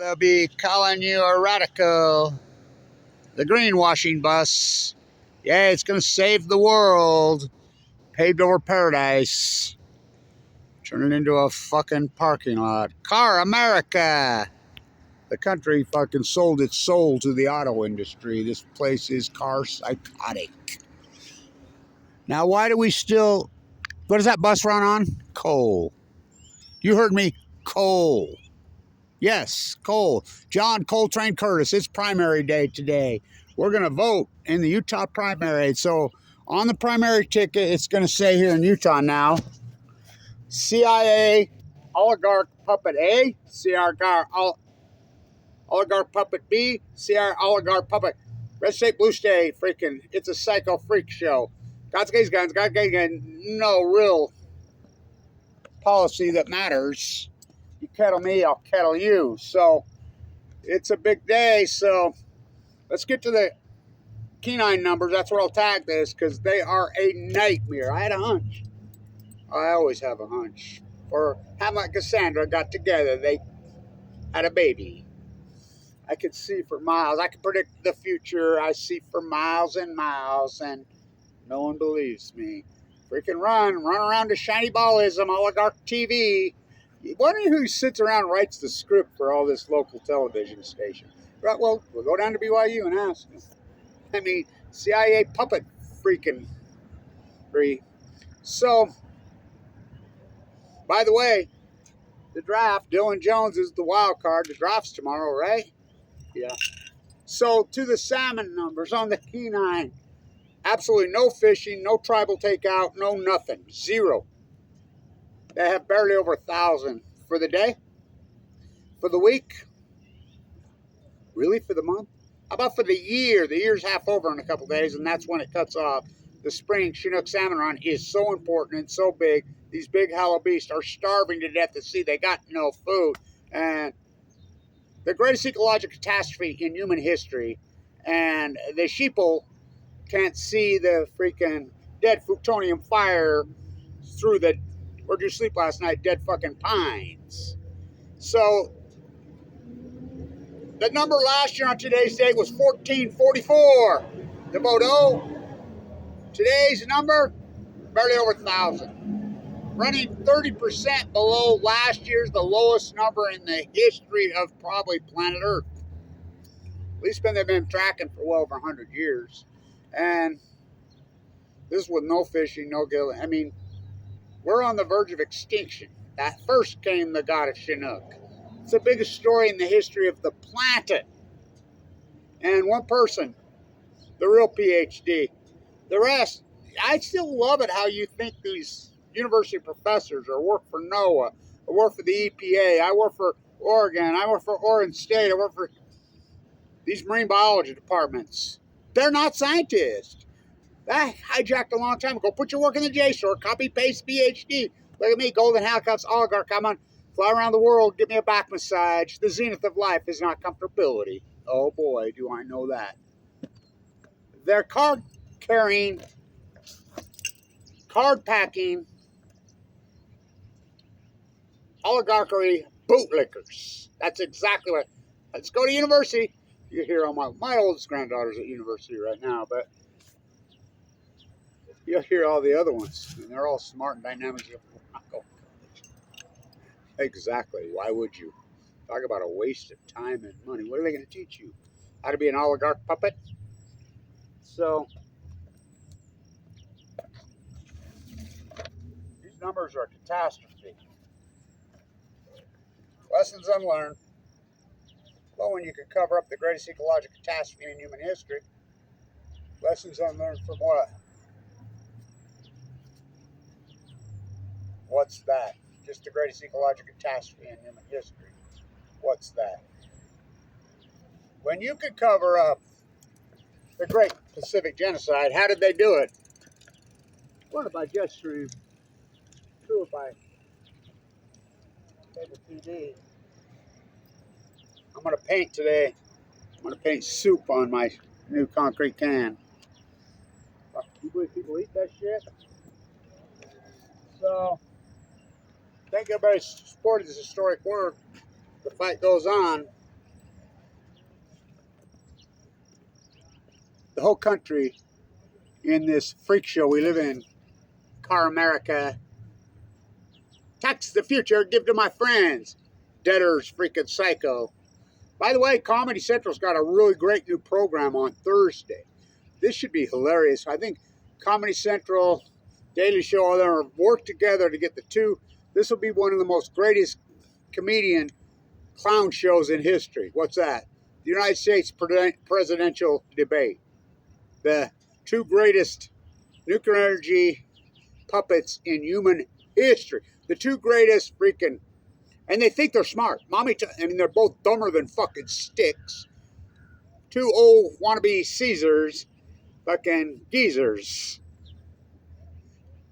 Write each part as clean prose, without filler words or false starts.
They'll be calling you a radical. The greenwashing bus. Yeah, it's going to save the world. Paved over paradise. Turn it into a fucking parking lot. Car America. The country fucking sold its soul to the auto industry. This place is car psychotic. Now, why do we still... What does that bus run on? Coal. You heard me. Coal. Yes, coal. John Coltrane Curtis. It's primary day today. We're going to vote in the Utah primary. So on the primary ticket, it's going to say here in Utah now, CIA oligarch puppet A, oligarch puppet B, CIA oligarch puppet. Red state, blue state, freaking, it's a psycho freak show. God's guns, no real policy that matters. You kettle me, I'll kettle you. So it's a big day. So let's get to the Kenai numbers. That's where I'll tag this because they are a nightmare. I had a hunch. I always have a hunch. Or Hamlet and Cassandra got together. They had a baby. I could see for miles. I could predict the future. I see for miles and miles, and no one believes me. Freaking run around to shiny ballism, oligarch TV. Wonder who sits around and writes the script for all this local television station. Right, well, we'll go down to BYU and ask them. I mean, CIA puppet freaking free. So, by the way, the draft, Dylan Jones is the wild card. The draft's tomorrow, right? Yeah. So, to the salmon numbers on the Kenai, absolutely no fishing, no tribal takeout, no nothing. Zero. They have barely over 1,000 for the day. For the week. Really? For the month? How about for the year? The year's half over in a couple days, and that's when it cuts off. The spring Chinook salmon run is so important and so big. These big halibut are starving to death at sea. They got no food. And the greatest ecological catastrophe in human history. And the sheeple can't see the freaking dead plutonium fire through the... Where'd you sleep last night? Dead fucking pines. So, the number last year on today's date was 1444. The Bodo. Today's number, barely over 1,000. Running 30% below last year's, the lowest number in the history of probably planet Earth. At least they've been tracking for well over 100 years. And this is with no fishing, no gilling. I mean, we're on the verge of extinction. That first came the god of Chinook. It's the biggest story in the history of the planet. And one person, the real PhD. The rest, I still love it how you think these university professors or work for NOAA, or work for the EPA, I work for Oregon, I work for Oregon State, I work for these marine biology departments. They're not scientists. That hijacked a long time ago. Put your work in the JSTOR, copy, paste, PhD. Look at me, golden handcuffs, oligarch, come on. Fly around the world, give me a back massage. The zenith of life is not comfortability. Oh boy, do I know that. They're card-carrying, card-packing, oligarchy bootlickers. That's exactly what. Let's go to university. You hear all my oldest granddaughter's at university right now, but you'll hear all the other ones, and they're all smart and dynamic. Exactly. Why would you? Talk about a waste of time and money. What are they going to teach you? How to be an oligarch puppet? So, these numbers are a catastrophe. Lessons unlearned. Well, when you can cover up the greatest ecological catastrophe in human history. Lessons unlearned from what? What's that? Just the greatest ecological catastrophe in human history. What's that? When you could cover up the Great Pacific Genocide, how did they do it? Learn it by jet stream. Do it by cable TV. I'm going to paint today. I'm going to paint soup on my new concrete can. Can you believe people eat that shit? So, thank everybody for supporting this historic work. The fight goes on. the whole country in this freak show we live in, Car America. Tax the future, give to my friends. Debtors, freaking psycho. By the way, Comedy Central's got a really great new program on Thursday. This should be hilarious. I think Comedy Central, Daily Show, all them work together to get the two. This will be one of the most greatest comedian clown shows in history. What's that? The United States presidential debate. The two greatest nuclear energy puppets in human history. The two greatest freaking, and they think they're smart. I mean, they're both dumber than fucking sticks. Two old wannabe Caesars, fucking geezers.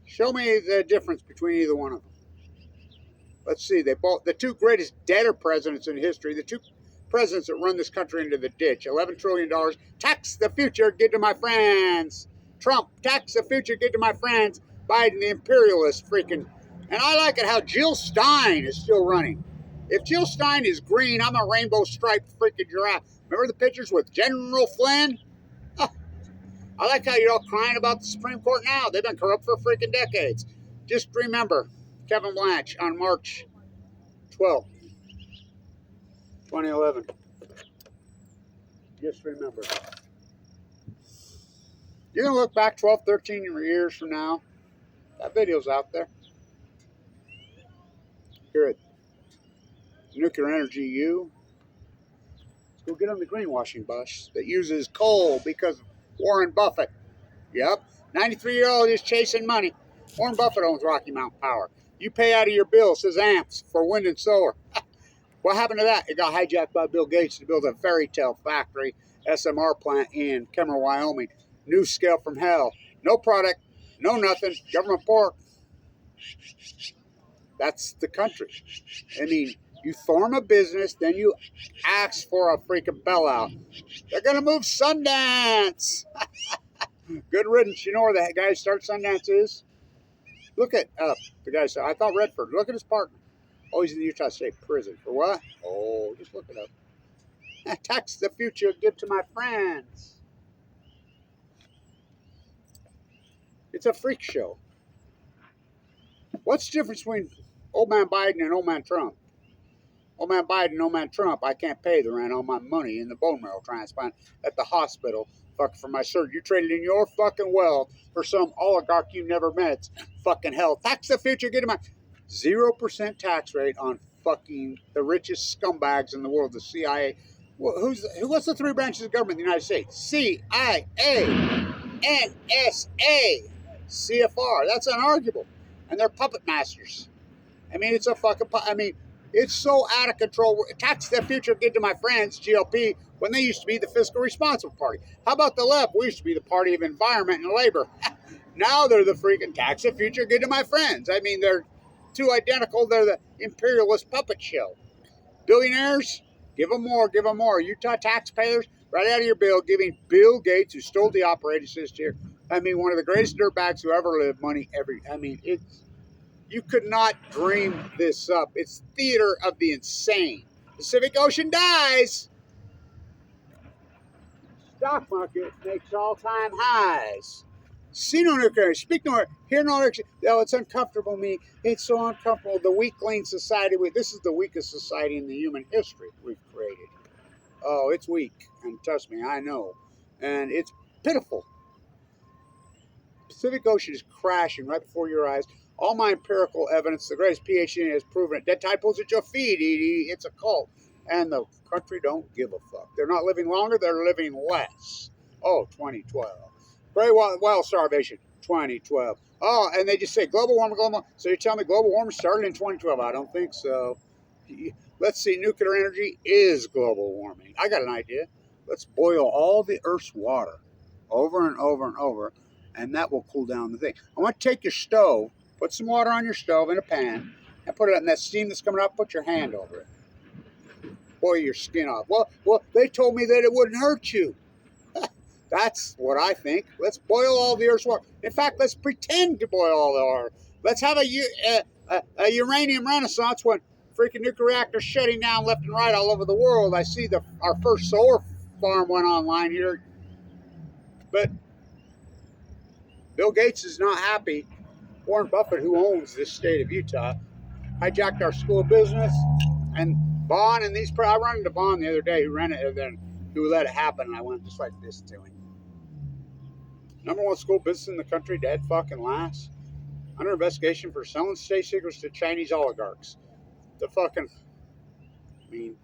Show me the difference between either one of them. Let's see. They both, the two greatest debtor presidents in history, the two presidents that run this country into the ditch. $11 trillion. Tax the future, give to my friends. Trump, tax the future, give to my friends. Biden, the imperialist freaking. And I like it how Jill Stein is still running. If Jill Stein is green, I'm a rainbow striped freaking giraffe. Remember the pictures with General Flynn? I like how you're all crying about the Supreme Court now. They've been corrupt for freaking decades. Just remember, Kevin Blanch on March 12th, 2011. Just remember. You're going to look back 12, 13 years from now. That video's out there. Here at Nuclear Energy U. Let's go get on the greenwashing bus that uses coal because of Warren Buffett. Yep. 93-year-old is chasing money. Warren Buffett owns Rocky Mountain Power. You pay out of your bill, says amps, for wind and solar. What happened to that? It got hijacked by Bill Gates to build a fairy tale factory, SMR plant in Kenai, Wyoming. New scale from hell. No product, no nothing, government pork. That's the country. I mean, you form a business, then you ask for a freaking bailout. They're going to move Sundance. Good riddance. You know where the guy who starts Sundance is? Look at the guy. I thought Redford. Look at his partner. Oh, he's in the Utah State Prison. For what? Oh, just look it up. Tax the future, give to my friends. It's a freak show. What's the difference between old man Biden and old man Trump? Old man Biden, old man Trump, I can't pay the rent on my money in the bone marrow transplant at the hospital. Fuck for my surgery. You traded in your fucking wealth for some oligarch you never met. It's fucking hell. Tax the future, get him out. 0% tax rate on fucking the richest scumbags in the world, the CIA. What's the three branches of government in the United States? CIA, NSA, CFR. That's unarguable. And they're puppet masters. I mean, it's a fucking, it's so out of control. Tax the future, give to my friends, GLP, when they used to be the fiscal responsible party. How about the left? We used to be the party of environment and labor. Now they're the freaking tax the future, give to my friends. I mean, they're two identical. They're the imperialist puppet show. Billionaires, give them more, give them more. Utah taxpayers, right out of your bill, giving Bill Gates, who stole the operating system here, I mean, one of the greatest dirtbags who ever lived, money every, I mean, it's, you could not dream this up. It's theater of the insane. Pacific Ocean dies. Stock market makes all-time highs. See no nuclear, speak no, hear no nuclear. Oh, it's uncomfortable, me. It's so uncomfortable. The weakling society, this is the weakest society in the human history we've created. Oh, it's weak. And trust me, I know. And it's pitiful. Pacific Ocean is crashing right before your eyes. All my empirical evidence, the greatest PhD has proven it. Dead tide pulls at your feet, Edie. It's a cult. And the country don't give a fuck. They're not living longer, they're living less. Oh, 2012. Great wild starvation, 2012. Oh, and they just say global warming, global warming. So you're telling me global warming started in 2012? I don't think so. Let's see, nuclear energy is global warming. I got an idea. Let's boil all the Earth's water over and over and over, and that will cool down the thing. I want to take your stove, put some water on your stove in a pan, and put it in that steam that's coming up, put your hand over it. Boil your skin off. Well, they told me that it wouldn't hurt you. That's what I think. Let's boil all the Earth's water. In fact, let's pretend to boil all the water. Let's have a uranium renaissance when freaking nuclear reactors shutting down left and right all over the world. I see our first solar farm went online here. But Bill Gates is not happy. Warren Buffett, who owns this state of Utah, hijacked our school of business. And Vaughn and these, I run into Vaughn the other day who ran it, and then who let it happen, and I went just like this to him. #1 school business in the country, dead fucking last. Under investigation for selling state secrets to Chinese oligarchs. The fucking, I mean,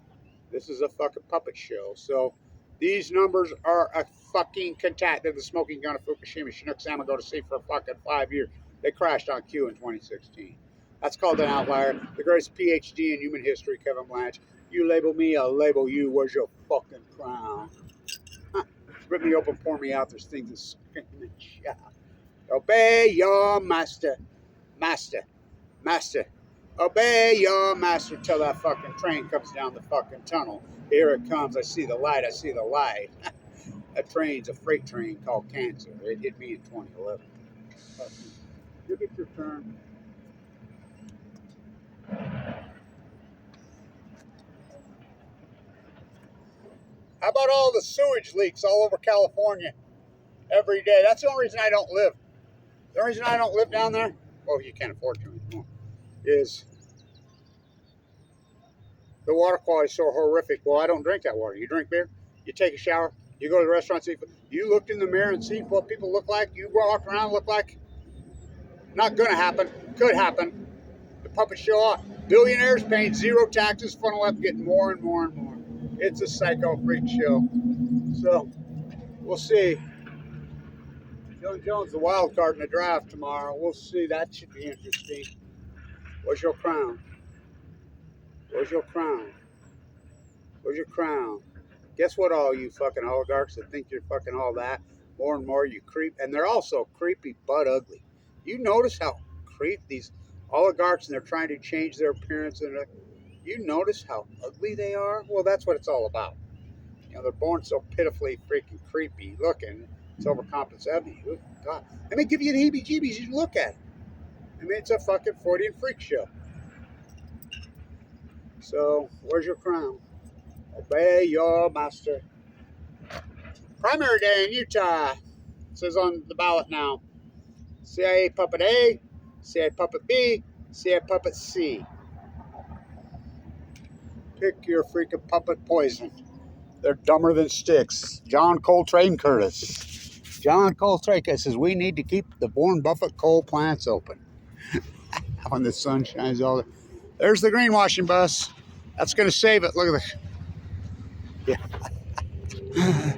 this is a fucking puppet show. So these numbers are a fucking contact. They're the smoking gun of Fukushima. Chinook salmon go to sea for fucking 5 years. They crashed on Q in 2016. That's called an outlier. The greatest PhD in human history, Kevin Blanch. You label me, I'll label you. Where's your fucking crown? Rip me open, pour me out. There's things that scream and shout. Obey your master. Master. Master. Obey your master till that fucking train comes down the fucking tunnel. Here it comes. I see the light. I see the light. That train's a freight train called Cancer. It hit me in 2011. You get your turn. How about all the sewage leaks all over California every day? That's the only reason I don't live. The only reason I don't live down there, well, you can't afford to anymore, is the water quality is so horrific. Well, I don't drink that water. You drink beer, you take a shower, you go to the restaurant, see, you looked in the mirror and see what people look like, you walk around and look like. Not going to happen. Could happen. The puppet show off. Billionaires paying zero taxes, funnel up, getting more and more and more. It's a psycho freak show. So, we'll see. Dylan Jones, the wild card in the draft tomorrow. We'll see. That should be interesting. Where's your crown? Where's your crown? Where's your crown? Guess what, all you fucking oligarchs that think you're fucking all that? More and more you creep. And they're also creepy but ugly. You notice how creep these oligarchs, and they're trying to change their appearance, and you notice how ugly they are? Well, that's what it's all about. You know, they're born so pitifully freaking creepy looking. It's overcompensating. Oh, God. Let me give you the heebie-jeebies. You look at it. I mean, it's a fucking Freudian freak show. So, where's your crown? Obey your master. Primary day in Utah. It says on the ballot now. CIA puppet A, CIA puppet B, CIA puppet C. Pick your freaking puppet poison. They're dumber than sticks. John Coltrane Curtis. John Coltrane says we need to keep the Warren Buffett coal plants open. When the sun shines all day. There's the greenwashing bus. That's going to save it. Look at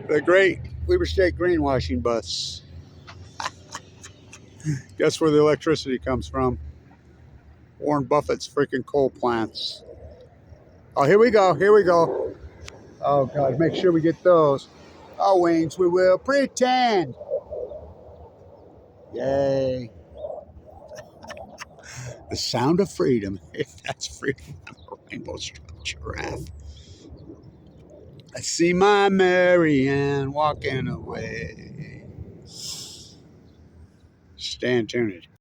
the great Weber State greenwashing bus. Guess where the electricity comes from? Warren Buffett's freaking coal plants. Oh, here we go. Here we go. Oh, God. Make sure we get those. Oh, wings, we will pretend. Yay. The sound of freedom. If that's freedom, I'm a rainbow-striped giraffe. I see my Marianne walking away. Stand tuned.